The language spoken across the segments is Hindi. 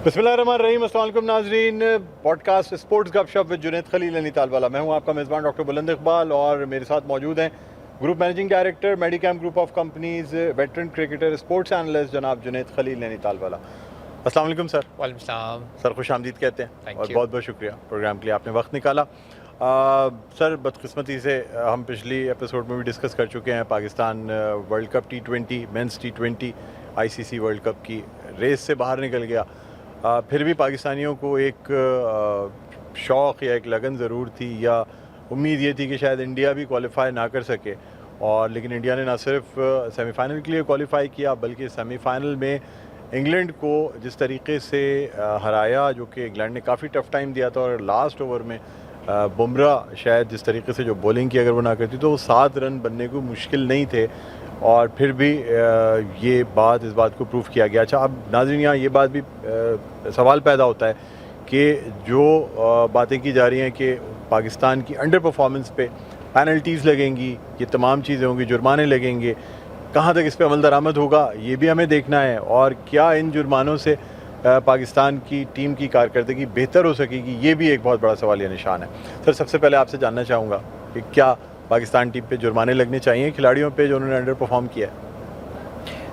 बिस्मिल्लाहिर्रहमानिर्रहीम, अस्सलाम वालेकुम नाजरीन। पॉडकास्ट स्पोर्ट्स गपशप विद जुनैद खलील नैनीताल वाला। मैं हूं आपका मेज़बान डॉक्टर बुलंद इकबाल और मेरे साथ मौजूद हैं group managing director Medicam group of companies, veteran cricketer, sports analyst जनाब जुनैद खलील नैनीताल वाला। अस्सलाम वालेकुम सर। वालेकुम सलाम सर, खुश आमदीद कहते हैं और बहुत बहुत शुक्रिया प्रोग्राम के लिए आपने वक्त निकाला। सर, बदकिस्मती से हम पिछली एपिसोड में भी डिस्कस कर चुके हैं Pakistan world cup T20 men's T20 ICC world cup की रेस से बाहर निकल गया। फिर भी पाकिस्तानियों को एक शौक़ या एक लगन ज़रूर थी या उम्मीद ये थी कि शायद इंडिया भी क्वालिफाई ना कर सके, और लेकिन इंडिया ने ना सिर्फ सेमीफ़ाइनल के लिए क्वालिफाई किया बल्कि सेमीफ़ाइनल में इंग्लैंड को जिस तरीके से हराया, जो कि इंग्लैंड ने काफ़ी टफ़ टाइम दिया था, और लास्ट ओवर में बुमराह शायद जिस तरीके से जो बॉलिंग की अगर वो ना करती तो 7 रन बनने को मुश्किल नहीं थे, और फिर भी ये बात इस बात को प्रूव किया गया। अच्छा, अब नाज़रीन यहाँ ये बात भी सवाल पैदा होता है कि जो बातें की जा रही हैं कि पाकिस्तान की अंडर परफॉर्मेंस पे पेनल्टीज़ लगेंगी, ये तमाम चीज़ें होंगी, जुर्माने लगेंगे, कहाँ तक इस पे अमल दरामद होगा ये भी हमें देखना है, और क्या इन जुर्मानों से पाकिस्तान की टीम की कारकर्दगी बेहतर हो सकेगी, ये भी एक बहुत बड़ा सवालिया निशान है। सर, सबसे पहले आपसे जानना चाहूँगा कि क्या पाकिस्तान टीम पे जुर्माने लगने चाहिए खिलाड़ियों पे जो उन्होंने अंडर परफॉर्म किया है?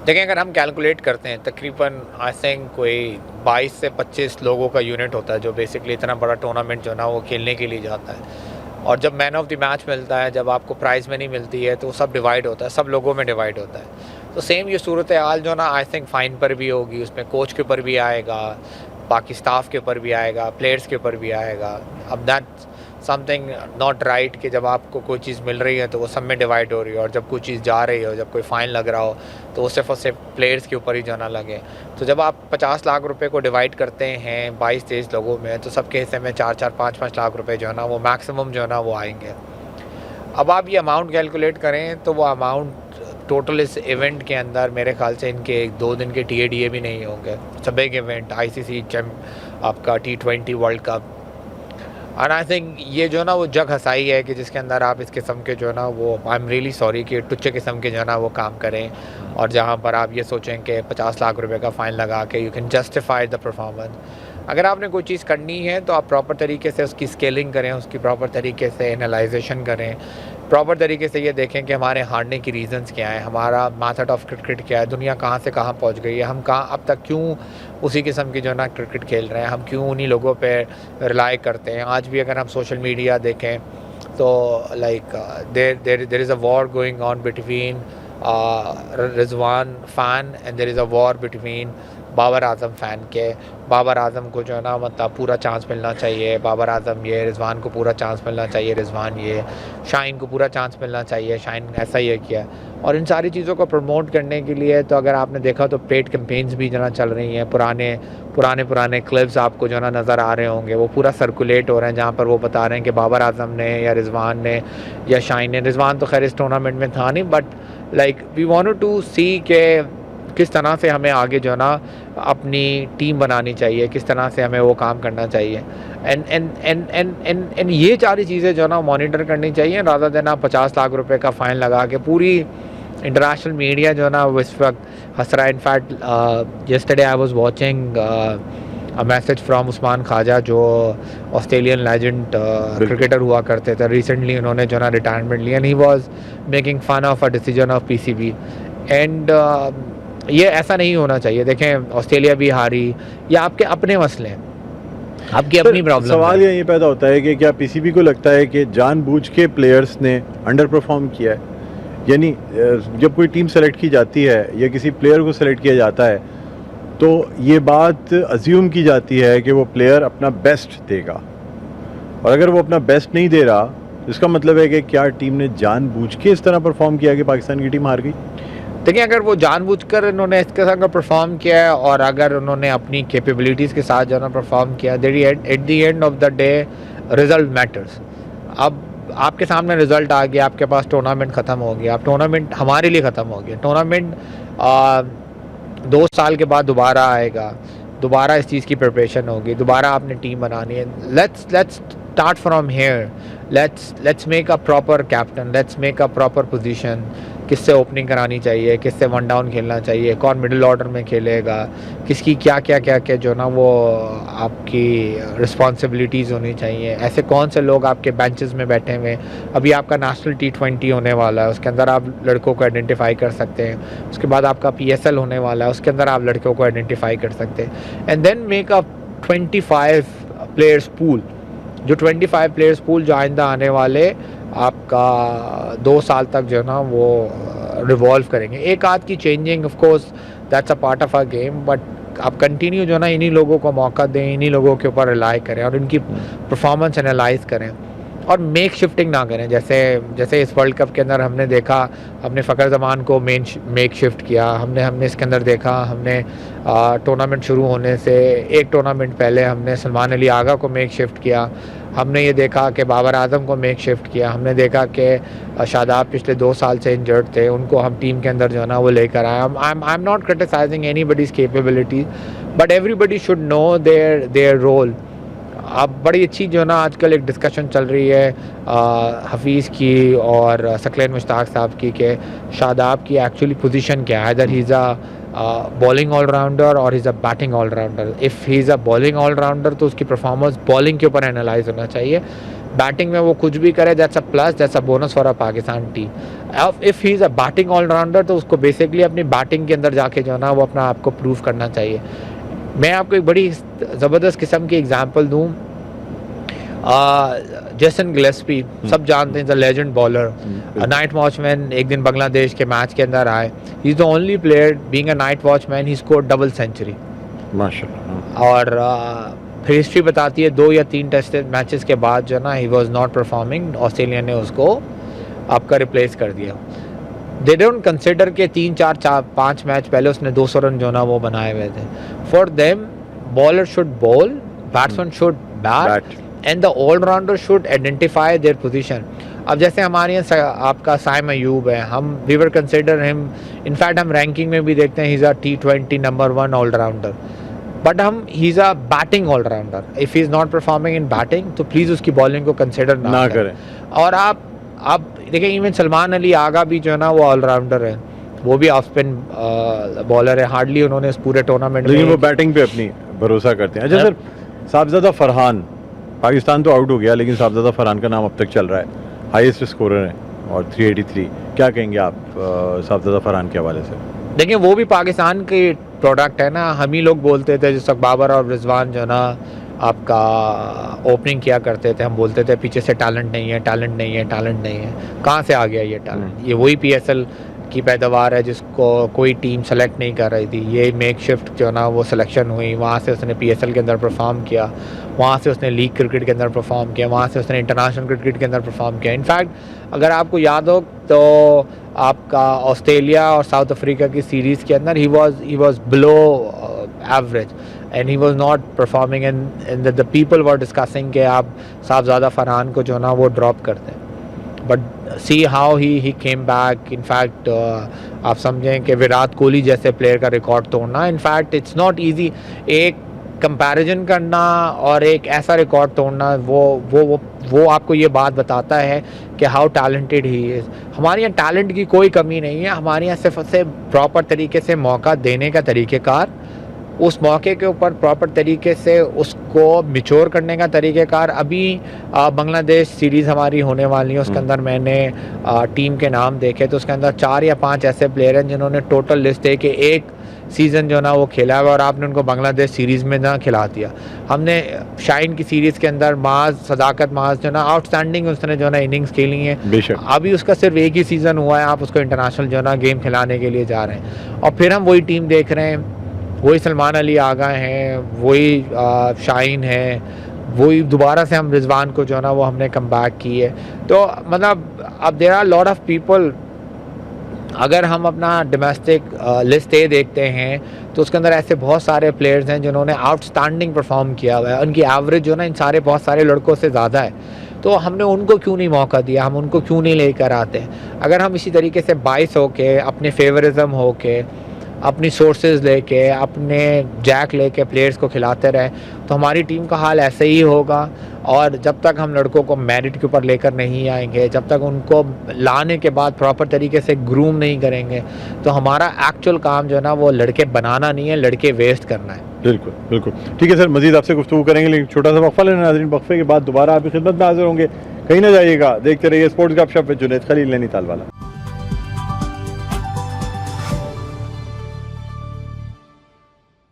देखें, अगर हम कैलकुलेट करते हैं तकरीबन आई थिंक कोई 22 से 25 लोगों का यूनिट होता है जो बेसिकली इतना बड़ा टूर्नामेंट जो ना वो खेलने के लिए जाता है, और जब मैन ऑफ द मैच मिलता है, जब आपको प्राइज़ मनी मिलती है, तो सब डिवाइड होता है, सब लोगों में डिवाइड होता है। तो सेम ये सूरत हाल जो ना आई थिंक फ़ाइन पर भी होगी, उसमें कोच के ऊपर भी आएगा, बाकी स्टाफ के ऊपर भी आएगा, प्लेयर्स के ऊपर भी आएगा। अब दैट समथिंग नॉट राइट कि जब आपको कोई चीज़ मिल रही है तो वो सब में डिवाइड हो रही है, और जब कोई चीज़ जा रही हो, जब कोई फ़ाइन लग रहा हो तो वो सिर्फ और सिर्फ प्लेयर्स के ऊपर ही जो ना लगे। तो जब आप 50 लाख रुपए को डिवाइड करते हैं 22-23 लोगों में, तो सबके हिस्से में 4-4, 5-5 लाख रुपए जो है ना वो मैक्सिमम जो है ना वो आएंगे। अब आप ये अमाउंट कैलकुलेट करें तो वो अमाउंट टोटल इस इवेंट के अंदर मेरे ख्याल से इनके 2 दिन के TADA भी नहीं होंगे। It's a big event, ICC आपका T20 वर्ल्ड कप, और आई थिंक ये जो ना वो जग हसाई है कि जिसके अंदर आप इस किस्म के जो ना वो आई एम रियली सॉरी कि टुच्चे किस्म के जो ना वो काम करें, और जहाँ पर आप ये सोचें कि 50 लाख रुपए का फ़ाइन लगा के you can justify the performance. अगर आपने कोई चीज़ करनी है तो आप प्रॉपर तरीके से उसकी स्केलिंग करें, उसकी प्रॉपर तरीके से एनालाइजेशन करें, प्रॉपर तरीके से ये देखें कि हमारे हारने की रीज़न्स क्या हैं, हमारा मेथड ऑफ क्रिकेट क्या है, दुनिया कहाँ से कहाँ पहुँच गई है, हम कहाँ अब तक क्यों उसी किस्म की जो ना क्रिकेट खेल रहे हैं, हम क्यों उन्हीं लोगों पे रिलाई करते हैं। आज भी अगर हम सोशल मीडिया देखें तो like there is a war going on between Rizwan fan and there is a war between Babar Azam fan के। बाबर आज़म को जो है ना मतलब पूरा चांस मिलना चाहिए, बाबर आज़म ये, रिजवान को पूरा चांस मिलना चाहिए, रिजवान ये, शाइन को पूरा चांस मिलना चाहिए, शाइन ऐसा ये किया। और इन सारी चीज़ों को प्रमोट करने के लिए तो अगर आपने देखा तो पेड कैंपेन्स भी जो ना चल रही हैं, पुराने क्लिप्स आपको जो ना नज़र आ रहे होंगे, वो पूरा सर्कुलेट हो रहे हैं, जहाँ पर वो बता रहे हैं कि बाबर आज़म ने या रिजवान ने या शाइन ने, रिजवान तो खैर इस टूर्नामेंट में था नहीं, but like we wanted to see के किस तरह से हमें आगे जो ना अपनी टीम बनानी चाहिए, किस तरह से हमें वो काम करना चाहिए, एंड ये सारी चीज़ें जो ना मॉनिटर करनी चाहिए, रादर देन आप 50 लाख रुपए का फ़ाइन लगा के पूरी इंटरनेशनल मीडिया जो ना वो इस वक्त हंस रहा है। In fact yesterday I was watching a message from Usman Khawaja जो ऑस्ट्रेलियन लेजेंड क्रिकेटर हुआ करते थे, रिसेंटली उन्होंने जो ना रिटायरमेंट लिया, and he was making fun of a decision of PCB, and ये ऐसा नहीं होना चाहिए। देखें, ऑस्ट्रेलिया भी हारी, या आपके अपने मसले हैं, आपकी अपनी प्रॉब्लम। सवाल ये पैदा होता है कि क्या PCB को लगता है कि जानबूझ के प्लेयर्स ने अंडर परफॉर्म किया है? यानी जब कोई टीम सेलेक्ट की जाती है या किसी प्लेयर को सेलेक्ट किया जाता है तो ये बात अज्यूम की जाती है कि वो प्लेयर अपना बेस्ट देगा, और अगर वो अपना बेस्ट नहीं दे रहा तो इसका मतलब है कि क्या टीम ने जानबूझ के इस तरह परफॉर्म किया कि पाकिस्तान की टीम हार गई? देखिए, अगर वो जानबूझकर इन्होंने इस किस्म का परफॉर्म किया है, और अगर उन्होंने अपनी कैपेबिलिटीज़ के साथ जो ना परफॉर्म किया, at the end of the day result matters. अब आपके सामने रिजल्ट आ गया, आपके पास टूर्नामेंट ख़त्म हो गया, अब टूर्नामेंट हमारे लिए ख़त्म हो गया, टूर्नामेंट 2 साल के बाद दोबारा आएगा, दोबारा इस चीज़ की प्रिपरेशन होगी, दोबारा आपने टीम बनानी है। Let's start from here, let's make a proper captain, let's make a proper position, किससे ओपनिंग करानी चाहिए, किससे वन डाउन खेलना चाहिए, कौन मिडिल ऑर्डर में खेलेगा, किसकी क्या क्या क्या क्या जो ना वो आपकी रिस्पॉन्सिबिलिटीज़ होनी चाहिए, ऐसे कौन से लोग आपके बेंचेस में बैठे हुए हैं। अभी आपका नेशनल T20 होने वाला है, उसके अंदर आप लड़कों को आइडेंटिफाई कर सकते हैं। उसके बाद आपका PSL होने वाला है, उसके अंदर आप लड़कों को आइडेंटिफाई कर सकते हैं। And then make a 25 players pool, जो 25 प्लेयर्स पूल जो आइंदा आने वाले आपका 2 साल तक जो है ना वो रिवॉल्व करेंगे। एक आध की changing of course that's a part of a game, but आप कंटिन्यू जो है ना इन्हीं लोगों को मौका दें, इन्हीं लोगों के ऊपर रिलाई करें और इनकी परफॉर्मेंस एनालाइज करें और मेक शिफ्टिंग ना करें। जैसे इस वर्ल्ड कप के अंदर हमने देखा, हमने फ़खर ज़मान को मेक शिफ्ट किया, हमने इसके अंदर देखा, हमने टूर्नामेंट शुरू होने से एक टूर्नामेंट पहले हमने सलमान अली आगा को मेक शिफ्ट किया, हमने ये देखा कि बाबर आजम को मेक शिफ्ट किया, हमने देखा कि शादाब पिछले 2 साल से इंजर्ड थे, उनको हम टीम के अंदर जो है ना वो लेकर आए। I am not criticising anybody's capability, but everybody should know their role. अब बड़ी अच्छी जो है ना आजकल एक डिस्कशन चल रही है हफीज़ की और सकलैन मुश्ताक साहब की कि शादाब की एक्चुअली पोजीशन क्या है। इधर he is a bowling allrounder और is a batting allrounder. If he is a bowling allrounder तो उसकी परफॉर्मेंस बॉलिंग के ऊपर एनालाइज होना चाहिए। बैटिंग में वो कुछ भी करे that's a plus, that's a bonus for a Pakistan team. If he is a batting all-rounder तो उसको बेसिकली अपनी बैटिंग के अंदर जाके जो है ना वो अपना आपको प्रूव करना चाहिए। मैं आपको एक बड़ी ज़बरदस्त किस्म की एग्जांपल दूं, जेसन गिलेस्पी सब जानते हैं, the legend bowler, night watchman. एक दिन बांग्लादेश के मैच के अंदर आए, he is the only player being a night watchman he scored double century माशाल्लाह। और फिर हिस्ट्री बताती है 2 या 3 टेस्ट मैचेस के बाद जो है ना he was not performing, Australia ने उसको आपका रिप्लेस कर दिया। दे डोंट कंसिडर के 3-4-5 मैच पहले उसने 200 रन जो ना वो बनाए हुए थे। For them bowler should bowl, batsman should bat and the allrounder should identify their position. अब जैसे हमारे यहाँ आपका साइम अयूब है, हम we were consider him, in fact हम रैंकिंग में भी देखते हैं he is a T20 number 1 allrounder, but हम he is a batting allrounder. If he is not performing in batting तो प्लीज़ उसकी बॉलिंग को कंसिडर ना करें। और आप देखिए इवन सलमान अली आगा भी जो है ना वो ऑलराउंडर है, वो भी ऑफ स्पिन बॉलर है। हार्डली उन्होंने इस पूरे टूर्नामेंट में वो बैटिंग पे अपनी भरोसा करते हैं। अच्छा सर, साहबजादा फरहान, पाकिस्तान तो आउट हो गया लेकिन साहबजादा फरहान का नाम अब तक चल रहा है, हाईएस्ट स्कोरर है और 383। क्या कहेंगे आप साहबजादा फरहान के हवाले से? देखिए वो भी पाकिस्तान के प्रोडक्ट है ना। हम ही लोग बोलते थे जिस वक्त बाबर और रिजवान जो ना आपका ओपनिंग किया करते थे, हम बोलते थे पीछे से टैलेंट नहीं है, टैलेंट नहीं है, टैलेंट नहीं है। कहाँ से आ गया ये टैलेंट? ये वही PSL की पैदावार है जिसको कोई टीम सेलेक्ट नहीं कर रही थी। ये मेक शिफ्ट जो ना वो सिलेक्शन हुई, वहाँ से उसने PSL के अंदर परफॉर्म किया, वहाँ से उसने लीग क्रिकेट के अंदर परफॉर्म किया, वहाँ से उसने इंटरनेशनल क्रिकेट के अंदर परफॉर्म किया। इनफैक्ट अगर आपको याद हो तो आपका ऑस्ट्रेलिया और साउथ अफ्रीका की सीरीज़ के अंदर he was below average and he was not performing and the people were discussing कि आप साहबजादा फरहान को जो ना वो ड्रॉप करते हैं। But see how he came back. In fact आप समझें कि विराट कोहली जैसे प्लेयर का रिकॉर्ड तोड़ना, इनफैक्ट इट्स नॉट इजी। एक कंपैरिजन करना और एक ऐसा रिकॉर्ड तोड़ना, वो आपको ये बात बताता है कि हाउ टैलेंटेड ही इज़। हमारे यहाँ टैलेंट की कोई कमी नहीं है, हमारे यहाँ सिर्फ से प्रॉपर तरीके से मौका देने का तरीक़ेकार, उस मौके के ऊपर प्रॉपर तरीके से उसको मिच्योर करने का तरीक़ेकार। अभी बांग्लादेश सीरीज़ हमारी होने वाली है, उसके अंदर मैंने टीम के नाम देखे तो उसके अंदर 4 या 5 ऐसे प्लेयर हैं जिन्होंने टोटल लिस्ट है कि एक सीज़न जो ना वो खेला है और आपने उनको बांग्लादेश सीरीज़ में ना खिला दिया। हमने शाइन की सीरीज़ के अंदर सदाकत माज जो ना आउटस्टैंडिंग उसने जो ना इनिंग्स खेली हैं, अभी उसका सिर्फ एक ही सीज़न हुआ है, आप उसको इंटरनेशनल जो ना गेम खिलाने के लिए जा रहे हैं। और फिर हम वही टीम देख रहे हैं, वही सलमान अली आगा हैं, वही शाइन है, वही दोबारा से हम रिजवान को जो है ना वो हमने कम बैक की है। तो मतलब अब there are lot of people. अगर हम अपना डोमेस्टिक लिस्ट ए देखते हैं तो उसके अंदर ऐसे बहुत सारे प्लेयर्स हैं जिन्होंने आउटस्टैंडिंग परफॉर्म किया हुआ है, उनकी एवरेज जो ना इन सारे बहुत सारे लड़कों से ज़्यादा है। तो हमने उनको क्यों नहीं मौका दिया, हम उनको क्यों नहीं लेकर आते? अगर हम इसी तरीके से बाइस होके, अपने फेवरिज्म होके, अपनी सोर्सेज लेके, अपने जैक लेके प्लेयर्स को खिलाते रहे तो हमारी टीम का हाल ऐसे ही होगा। और जब तक हम लड़कों को मेरिट के ऊपर लेकर नहीं आएंगे, जब तक उनको लाने के बाद प्रॉपर तरीके से ग्रूम नहीं करेंगे, तो हमारा एक्चुअल काम जो है ना वो लड़के बनाना नहीं है, लड़के वेस्ट करना है। बिल्कुल बिल्कुल ठीक है सर, मजीद आपसे गुफ्तगू करेंगे लेकिन छोटा सा वक्फा लेना नाज़रीन, वक्फे के बाद दोबारा आपकी खिदमत में हाजिर होंगे, कहीं ना जाइएगा, देखते रहिए स्पोर्ट्स गपशप विद जुनैद खलील नैनीताल वाला।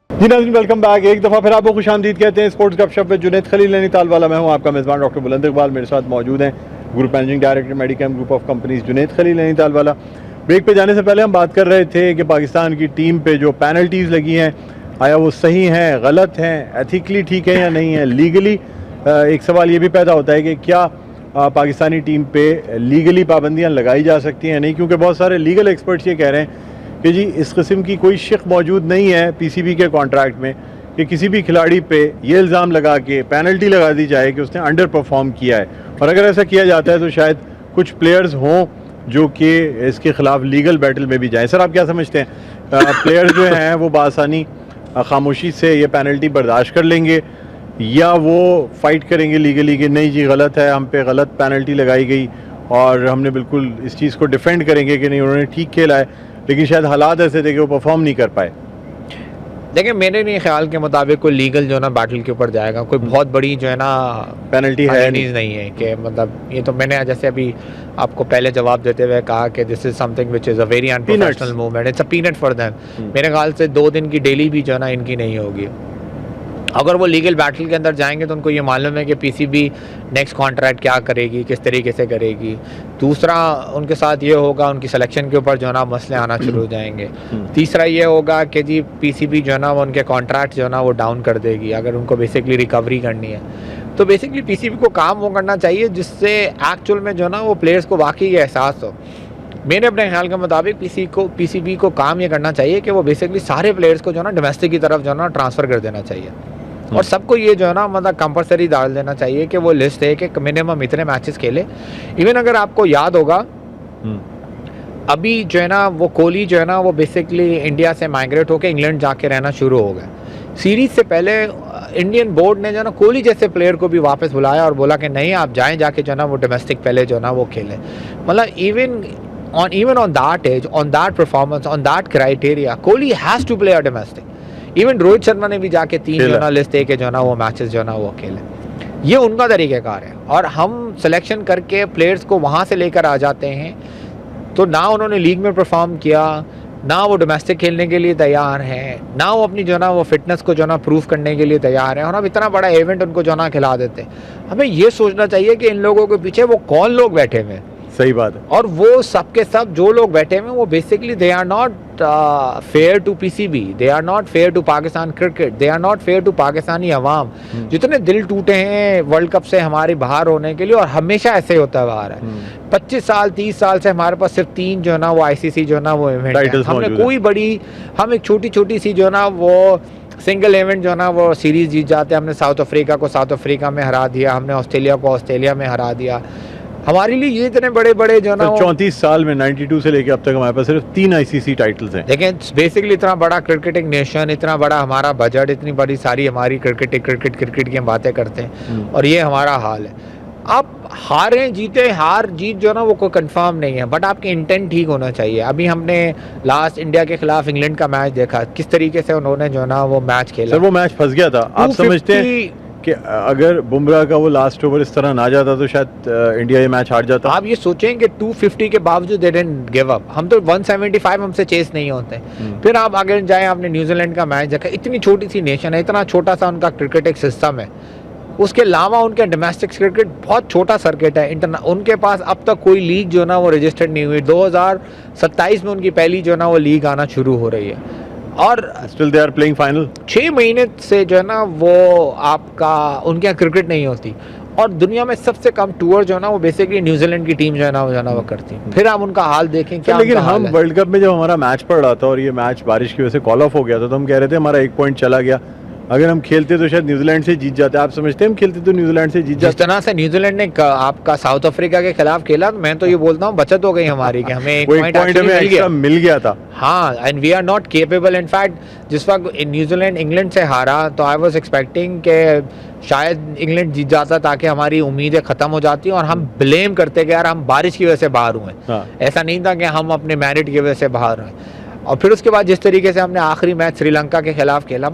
जी नाज़रीन वेलकम बैक, एक दफ़ा फिर आपको खुशामदीद कहते हैं स्पोर्ट्स गपशप विद जुनैद खलील नैनीताल वाला। मैं हूं आपका मेज़बान डॉक्टर बुलंद इकबाल, मेरे साथ मौजूद हैं group managing director Medicam group of companies Junaid Khalil Nainital वाला। ब्रेक पे जाने से पहले हम बात कर रहे थे कि पाकिस्तान की टीम पे जो पेनल्टीज़ लगी हैं, आया वो सही हैं, गलत हैं, एथिकली ठीक है या नहीं है, लीगली एक सवाल ये भी पैदा होता है कि क्या पाकिस्तानी टीम पे लीगली पाबंदियाँ लगाई जा सकती हैं नहीं, क्योंकि बहुत सारे लीगल एक्सपर्ट्स ये कह रहे हैं कि जी इस किस्म की कोई शिक मौजूद नहीं है पीसीबी के कॉन्ट्रैक्ट में कि किसी भी खिलाड़ी पे ये इल्ज़ाम लगा के पेनल्टी लगा दी जाए कि उसने अंडर परफॉर्म किया है। और अगर ऐसा किया जाता है तो शायद कुछ प्लेयर्स हों जो कि इसके ख़िलाफ़ लीगल बैटल में भी जाएँ। सर आप क्या समझते हैं, प्लेयर्स जो हैं वो बासानी खामोशी से ये पेनल्टी बर्दाश्त कर लेंगे या वो फ़ाइट करेंगे लीगली कि नहीं जी गलत है, हम पे गलत पेनल्टी लगाई गई और हमने बिल्कुल इस चीज़ को डिफेंड करेंगे कि नहीं उन्होंने ठीक खेला है लेकिन शायद हालात ऐसे थे कि वो परफॉर्म नहीं कर पाए? देखिए मेरे नहीं ख्याल के मुताबिक कोई लीगल जो है ना बैटल के ऊपर जाएगा, कोई बहुत बड़ी जो है ना पेनल्टी है नहीं है कि मतलब ये तो मैंने जैसे अभी आपको पहले जवाब देते हुए कहा कि this is something which is a very unprofessional movement, it's a peanut for them. मेरे ख्याल से 2 दिन की डेली भी जो है ना इनकी नहीं होगी। अगर वो लीगल बैटल के अंदर जाएंगे तो उनको ये मालूम है कि पीसीबी नेक्स्ट कॉन्ट्रैक्ट क्या करेगी, किस तरीके से करेगी। दूसरा उनके साथ ये होगा उनकी सिलेक्शन के ऊपर जो है ना मसले आना शुरू हो जाएंगे। तीसरा ये होगा कि जी पीसीबी जो है ना वो उनके कॉन्ट्रैक्ट जो है ना वो डाउन कर देगी अगर उनको बेसिकली रिकवरी करनी है। तो बेसिकली पीसीबी को काम वो करना चाहिए जिससे एक्चुअल में जो है ना वो प्लेयर्स को वाकई ये एहसास हो। मेरे अपने ख्याल के मुताबिक पीसीबी को काम ये करना चाहिए कि वो बेसिकली सारे प्लेयर्स को जो है ना डोमेस्टिक की तरफ जो है ना ट्रांसफ़र कर देना चाहिए और सबको ये जो है ना मतलब कंपलसरी डाल देना चाहिए कि वो लिस्ट है कि मिनिमम इतने मैचेस खेले। इवन अगर आपको याद होगा अभी जो है ना वो कोहली जो है ना वो बेसिकली इंडिया से माइग्रेट होकर इंग्लैंड जाके रहना शुरू हो गए। सीरीज़ से पहले इंडियन बोर्ड ने जो है ना कोहली जैसे प्लेयर को भी वापस बुलाया और बोला कि नहीं आप जाएँ जाके जो है ना वो डोमेस्टिक पहले जो है ना वो खेलें। मतलब even on that age, on that performance, on that criteria, Kohli has to play a domestic. Even Rohit Sharma ने भी जाके 3 जो ना लिस्ट है कि जो ना वो मैचेस जो ना वो खेले। ये उनका तरीक़ेकार है और हम सिलेक्शन करके प्लेयर्स को वहाँ से लेकर आ जाते हैं तो ना उन्होंने लीग में परफॉर्म किया, ना वो डोमेस्टिक खेलने के लिए तैयार हैं, ना वो अपनी जो ना वो फिटनेस को जो ना प्रूव करने के लिए तैयार हैं और अब इतना बड़ा इवेंट उनको जो ना खिला देते। हमें ये सोचना चाहिए कि इन लोगों के पीछे वो कौन लोग बैठे हुए हैं। सही बात है। और वो सब के सब जो लोग बैठे हुए हैं वो basically they are not fair to PCB, they are not fair to Pakistan cricket, they are not fair to Pakistani अवाम। जितने दिल टूटे हैं वर्ल्ड कप से हमारे बाहर होने के लिए और हमेशा ऐसे ही होता हुआ आ रहा है। 25 साल 30 साल से हमारे पास सिर्फ 3 जो है ना वो आईसीसी जो है ना वो इवेंट है। हमने कोई बड़ी, हम एक छोटी छोटी सी जो है ना वो सिंगल इवेंट जो है ना वो सीरीज जीत जाते हैं। हमने साउथ अफ्रीका को साउथ अफ्रीका में हरा दिया, हमने ऑस्ट्रेलिया को ऑस्ट्रेलिया में हरा दिया। हमारे लिए ये इतने बड़े बड़े जो ना 34 साल में 92 से लेकर अब तक हमारे पास सिर्फ 3 आईसीसी टाइटल्स हैं। लेकिन बेसिकली इतना बड़ा क्रिकेटिंग नेशन, इतना बड़ा हमारा बजट, इतनी बड़ी सारी हमारी क्रिकेट की हम बातें करते हैं और ये हमारा हाल है। आप हारें जीते, हार जीत जो ना वो कोई कंफर्म नहीं है बट आपके इंटेंट ठीक होना चाहिए। अभी हमने लास्ट इंडिया के खिलाफ इंग्लैंड का मैच देखा, किस तरीके से उन्होंने जो ना वो मैच खेला। सर वो मैच फंस गया था। आप समझते हैं कि अगर बुमराह का वो लास्ट ओवर इस तरह ना जाता तो शायद इंडिया ये मैच हार जाता? आप ये सोचें कि 250 के बावजूद दे डिडंट गिव अप। हम तो 175 हमसे चेस नहीं होते। फिर आप अगर जाएं, आपने न्यूजीलैंड का मैच देखा, इतनी छोटी सी नेशन है, इतना छोटा सा उनका क्रिकेटिक सिस्टम है, उसके अलावा उनके डोमेस्टिक क्रिकेट बहुत छोटा सर्किट है। उनके पास अब तक कोई लीग जो ना वो रजिस्टर्ड नहीं हुई। 2027 में उनकी पहली जो ना वो लीग आना शुरू हो रही है और still they are playing final. 6 महीने से जो है ना वो आपका उनके यहाँ क्रिकेट नहीं होती और दुनिया में सबसे कम टूर जो है ना वो बेसिकली न्यूजीलैंड की टीम जो है ना वो करती है। फिर आप उनका हाल देखें क्या। लेकिन हम वर्ल्ड कप में जब हमारा मैच पड़ रहा था और ये मैच बारिश की वजह से कॉल ऑफ हो गया था तो हम कह रहे थे हमारा 1 पॉइंट चला गया, अगर हम खेलते तो शायद न्यूजीलैंड से जीत जाते। आप समझते हैं हम खेलते तो न्यूजीलैंड से जीत जिस जाते? तरह से न्यूजीलैंड ने आपका साउथ अफ्रीका के खिलाफ खेला, मैं तो ये बोलता हूँ बचत हो गई हमारी कि हमें एक वो एक पॉइंट पॉइंट हमें एक्स्ट्रा मिल गया था। हाँ, and we are not capable. In fact जिस वक्त न्यूजीलैंड इंग्लैंड से हारा तो आई वाज एक्सपेक्टिंग कि शायद इंग्लैंड जीत जाता ताकि हमारी उम्मीदें ख़त्म हो जाती और हम ब्लेम करते कि यार हम बारिश की वजह से बाहर हुए। हाँ। ऐसा नहीं था कि हम अपने मेरिट की वजह से बाहर हुए। और फिर उसके बाद जिस तरीके से हमने आखिरी मैच श्रीलंका के खिलाफ खेला,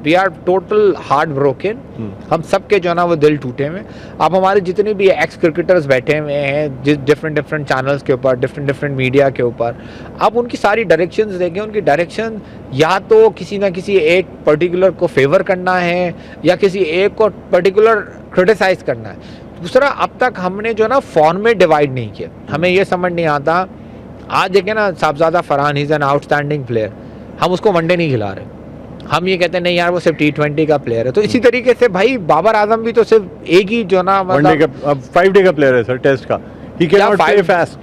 we are total heart broken. हम सब के जो है ना वो दिल टूटे हुए। आप हमारे जितने भी एक्स क्रिकेटर्स बैठे हुए हैं जिस डिफरेंट चैनल्स के ऊपर, डिफरेंट मीडिया के ऊपर, आप उनकी सारी डायरेक्शंस देखें। उनकी डायरेक्शन या तो किसी ना किसी एक पर्टिकुलर को फेवर करना है या किसी एक को पर्टिकुलर क्रिटिसाइज करना है। दूसरा, अब तक हमने जो ना फॉर्मेट डिवाइड नहीं किया। हमें ये समझ नहीं आता। आज देखें ना, Sahibzada Farhan is an outstanding player, हम उसको वनडे नहीं खिला रहे। हम ये कहते हैं नहीं यार वो सिर्फ T20 का प्लेयर है। तो इसी तरीके से भाई बाबर आजम भी तो सिर्फ एक ही जो ना वनडे का, अब 5 डे का प्लेयर है सर, टेस्ट का। He can not play fast,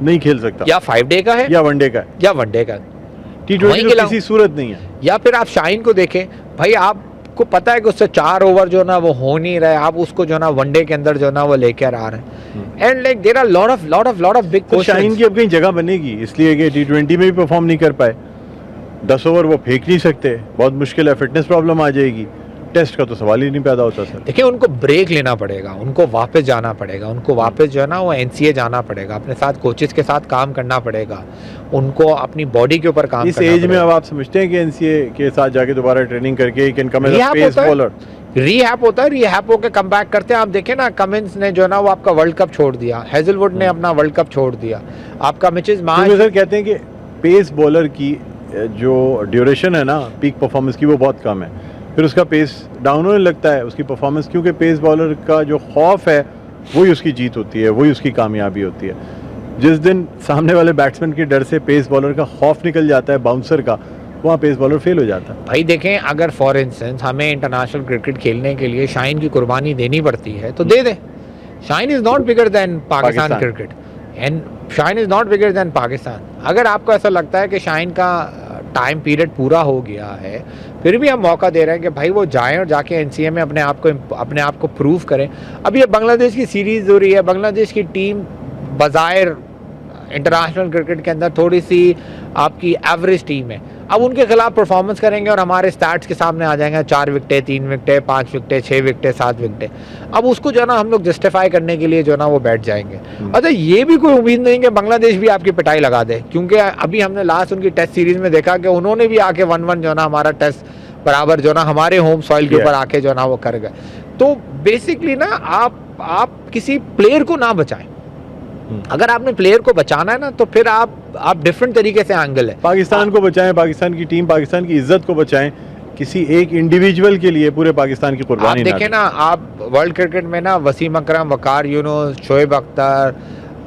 नहीं खेल सकता। या 5 डे का है या वनडे का है, या वनडे का। T20 तो किसी सूरत नहीं है। या फिर आप शाहीन को देखें, भाई आपको पता है कि उससे 4 ओवर जो ना वो हो नहीं रहे, आप उसको जो ना वनडे के अंदर जो ना वो लेकर आ रहे हैं। And like there are lot of big questions. Shaheen की अब कहीं जगह बनेगी, इसलिए कि T20 में भी परफॉर्म नहीं कर पाए। 10 ओवर वो फेंक नहीं सकते, बहुत मुश्किल है, फिटनेस प्रॉब्लम आ जाएगी। टेस्ट का तो सवाल ही नहीं पैदा होता सर। देखिए, उनको ब्रेक लेना पड़ेगा, उनको वापस जाना पड़ेगा, उनको वापस जो है ना वो NCA जाना पड़ेगा, अपने साथ कोचेस के साथ काम करना पड़ेगा, उनको अपनी बॉडी के ऊपर काम करना पड़ेगा। इस एज में अब आप समझते हैं कि NCA के साथ जाके दोबारा ट्रेनिंग करके he can come as a pace bowler? Rehab होता है, रीहैप होकर कम बैक करते हैं। आप देखें ना, कमिंस ने जो ना वो आपका वर्ल्ड कप छोड़ दिया, हेजलवुड ने अपना वर्ल्ड कप छोड़ दिया, आपका मिचेस मार्श। सर कहते हैं कि पेस बॉलर की जो ड्यूरेशन है ना पीक परफॉर्मेंस की, वो बहुत कम है, फिर उसका पेस डाउन होने लगता है उसकी परफॉर्मेंस, क्योंकि पेस बॉलर का जो खौफ है वही उसकी जीत होती है, वही उसकी कामयाबी होती है। जिस दिन सामने वाले बैट्समैन के डर से पेस बॉलर का खौफ निकल जाता है, बाउंसर का, वहाँ पेस बॉलर फेल हो जाता है। भाई देखें, अगर फॉर इंस्टेंस हमें इंटरनेशनल क्रिकेट खेलने के लिए शाहीन की कुर्बानी देनी पड़ती है तो दे दे। Shaheen is not bigger than Pakistan cricket, and Shaheen is not bigger than Pakistan. अगर आपको ऐसा लगता है कि शाहीन का टाइम पीरियड पूरा हो गया है, फिर भी हम मौका दे रहे हैं कि भाई वो जाएं और जाके NCA में अपने आप को प्रूव करें। अब ये बांग्लादेश की सीरीज़ हो रही है, बांग्लादेश की टीम बज़ाहिर इंटरनेशनल क्रिकेट के अंदर थोड़ी सी आपकी एवरेज टीम है। अब उनके खिलाफ परफॉर्मेंस करेंगे और हमारे स्टैट्स के सामने आ जाएंगे, 4 विकेटें, 3 विकेटें, 5 विकेटें, 6 विकेटें, 7 विकेटें। अब उसको जो है ना हम लोग जस्टिफाई करने के लिए जो है ना वो बैठ जाएंगे। अच्छा, ये भी कोई उम्मीद नहीं कि बांग्लादेश भी आपकी पिटाई लगा दे, क्योंकि अभी हमने लास्ट उनकी टेस्ट सीरीज में देखा कि उन्होंने भी आके 1-1 जो है ना हमारा टेस्ट बराबर जो ना हमारे होम सॉइल के ऊपर आके जो ना वो कर गए। तो बेसिकली ना आप किसी प्लेयर को ना बचाएं। अगर आपने प्लेयर को बचाना है ना तो फिर आप डिफरेंट तरीके से एंगल है। पाकिस्तान को बचाएं, पाकिस्तान की टीम, पाकिस्तान की इज्जत को बचाएं, किसी एक इंडिविजुअल के लिए पूरे पाकिस्तान की कुर्बानी ना देखें ना। आप वर्ल्ड क्रिकेट में ना वसीम अकरम, वकार यूनुस, शोएब अख्तर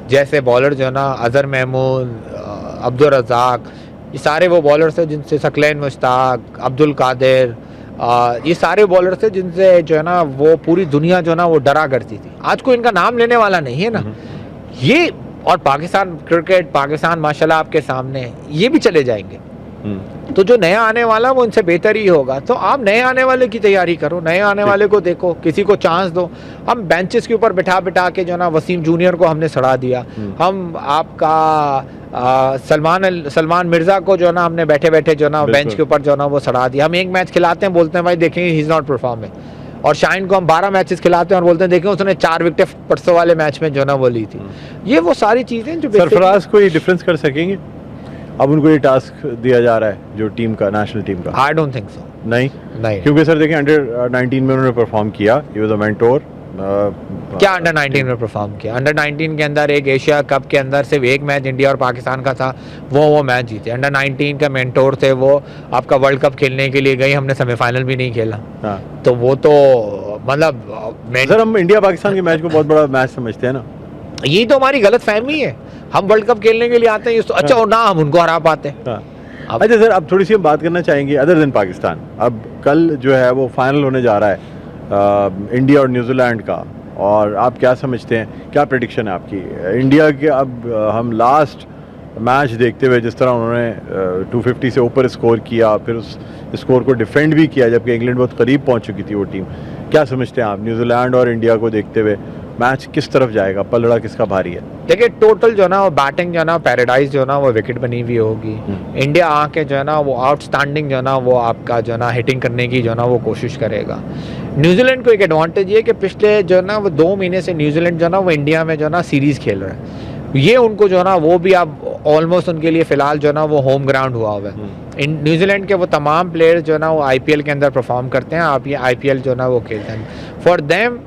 जैसे बॉलर जो है ना, अजहर महमूद, अब्दुल रज़ाक, ये सारे वो बॉलर्स हैं जिनसे सकलैन मुश्ताक, अब्दुल कादिर, ये सारे बॉलर्स हैं जिनसे जो है ना वो पूरी दुनिया जो है ना वो डरा करती थी। आज कोई इनका नाम लेने वाला नहीं है ना ये। और पाकिस्तान क्रिकेट, पाकिस्तान माशाल्लाह आपके सामने है, ये भी चले जाएंगे। तो जो नया आने वाला वो इनसे बेहतर ही होगा। तो आप नए आने वाले की तैयारी करो, नए आने वाले को देखो, किसी को चांस दो। हम बेंचेस के ऊपर बिठा के जो ना वसीम जूनियर को हमने सड़ा दिया, हम आपका सलमान मिर्जा को जो ना हमने बैठे जो ना बेंच के ऊपर जो ना वो सड़ा दिया। हम एक मैच खिलाते हैं, बोलते हैं भाई देखेंगे ही इज नॉट परफॉर्मिंग, और शाहीन को हम 12 मैचेस खिलाते हैं और बोलते हैं देखें उसने 4 विकेट परसों वाले मैच में जो ना वो ली थी। ये वो सारी चीजें जो सरफराज कोई डिफरेंस कर सकेंगे? अब उनको ये टास्क दिया जा रहा है जो टीम का, नेशनल टीम का। I don't think so. नहीं, क्योंकि सर देखें अंडर 19 में उन्होंने परफॉर्म किया, ही वाज अ मेंटोर। क्या अंडर 19 में परफॉर्म किया? अंडर 19 के अंदर एक एशिया कप के अंदर सिर्फ एक मैच इंडिया और पाकिस्तान का था, वो मैच जीते। अंडर 19 का मेंटोर थे वो, आपका वर्ल्ड कप खेलने के लिए गई, हमने सेमीफाइनल भी नहीं खेला। तो वो तो मतलब सर हम इंडिया पाकिस्तान के मैच को बहुत बड़ा मैच समझते हैं ना। यही तो हमारी गलत फहमी है। हम वर्ल्ड कप खेलने के लिए आते हैं तो अच्छा, और ना हम उनको हरा पाते हैं। अच्छा सर, अब थोड़ी सी हम बात करना चाहेंगे अदर देन पाकिस्तान। अब कल जो है वो फाइनल होने जा रहा है इंडिया और न्यूजीलैंड का, और आप क्या समझते हैं, क्या प्रेडिक्शन है आपकी इंडिया के? अब हम लास्ट मैच देखते हुए जिस तरह उन्होंने 250 से ऊपर स्कोर किया, फिर उस स्कोर को डिफेंड भी किया जबकि इंग्लैंड बहुत करीब पहुंच चुकी थी वो टीम, क्या समझते हैं आप न्यूजीलैंड और इंडिया को देखते हुए मैच किस तरफ जाएगा, पलड़ा किसका भारी है? देखिए टोटल जो है ना वो बैटिंग जो है ना पैराडाइज जो है ना वो विकेट बनी हुई होगी। इंडिया आके जो है ना वो आउटस्टैंडिंग जो है ना वो आपका जो है ना हिटिंग करने की जो है ना वो कोशिश करेगा। न्यूजीलैंड को एक एडवांटेज ये कि पिछले जो है ना वो 2 महीने से न्यूजीलैंड जो है ना वो इंडिया में जो है ना सीरीज़ खेल रहा है। ये उनको जो है ना वो भी आप ऑलमोस्ट उनके लिए फ़िलहाल जो है ना वो होम ग्राउंड हुआ हुआ है। न्यूजीलैंड के वो तमाम प्लेयर्स जो है ना वो आईपीएल के अंदर परफॉर्म करते हैं, आप ये आईपीएल जो है ना वो खेलते हैं। फॉर देम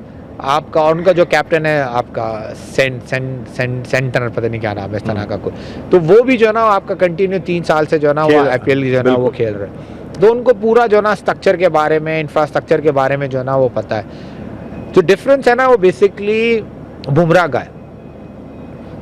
आपका उनका जो कैप्टन है आपका सेंटर पता नहीं क्या नाम है इस तरह का कोई, तो वो भी जो है ना आपका कंटिन्यू 3 साल से जो है ना वो आईपीएल जो है ना वो खेल रहे हैं। तो उनको पूरा जो है ना स्ट्रक्चर के बारे में, इंफ्रास्ट्रक्चर के बारे में जो है ना वो पता है। जो डिफरेंस है ना वो बेसिकली बुमराह का है।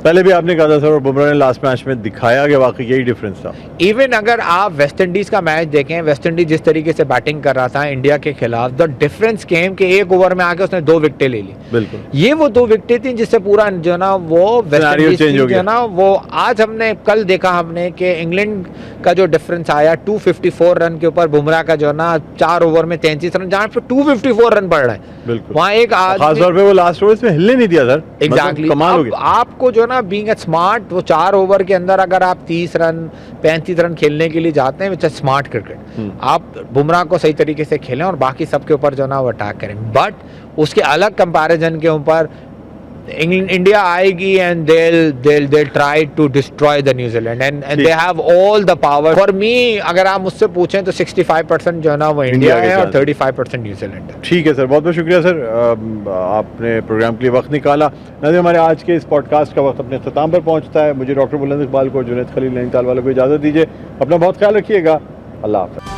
पहले भी आपने कहा था सर, और बुमराह ने लास्ट मैच में दिखाया कि वाकई यही डिफरेंस था। इवन अगर आप वेस्ट इंडीज़ का मैच देखें, वेस्ट इंडीज़ जिस तरीके से बैटिंग कर रहा था इंडिया के खिलाफ, द डिफरेंस केम कि 1 ओवर में आके उसने 2 विकेटें ले ली। बिल्कुल, ये वो 2 विकेटें थी जिससे पूरा जो ना वो वेस्ट इंडीज जो है ना वो आज हमने कल देखा हमने कि इंग्लैंड का जो डिफरेंस आया 254 रन के ऊपर बुमराह का जो है ना 4 ओवर में 33 रन, जहाँ पे 254 रन पड़ रहे हैं। बिल्कुल, वहाँ एक खास तौर पे वो लास्ट ओवर्स में हिलने नहीं दिया सर। एग्जैक्टली, कमाल हो गया। आपको जो ना बीइंग अ स्मार्ट, वो 4 ओवर के अंदर अगर आप 30 रन 35 रन खेलने के लिए जाते हैं, विच स्मार्ट क्रिकेट, आप बुमराह को सही तरीके से खेलें और बाकी सबके ऊपर जो ना वो अटैक करें। बट उसके अलग कंपैरिजन के ऊपर इंडिया आएगी and they'll try to destroy the New Zealand and they have all the power. For me अगर आप मुझसे पूछें तो 65% जो है ना वो इंडिया है और 35% न्यूजीलैंड है। ठीक है सर, बहुत बहुत शुक्रिया सर, आपने प्रोग्राम के लिए वक्त निकाला। नाज़रीन, हमारे आज के इस पॉडकास्ट का वक्त अपने अख्ताम पर पहुंचता है। मुझे डॉक्टर बुलंद इकबाल को, जुनैद खलील नैनीताल वालों को इजाज़त दीजिए। अपना बहुत ख्याल रखिएगा। अल्लाह हाफ़िज़।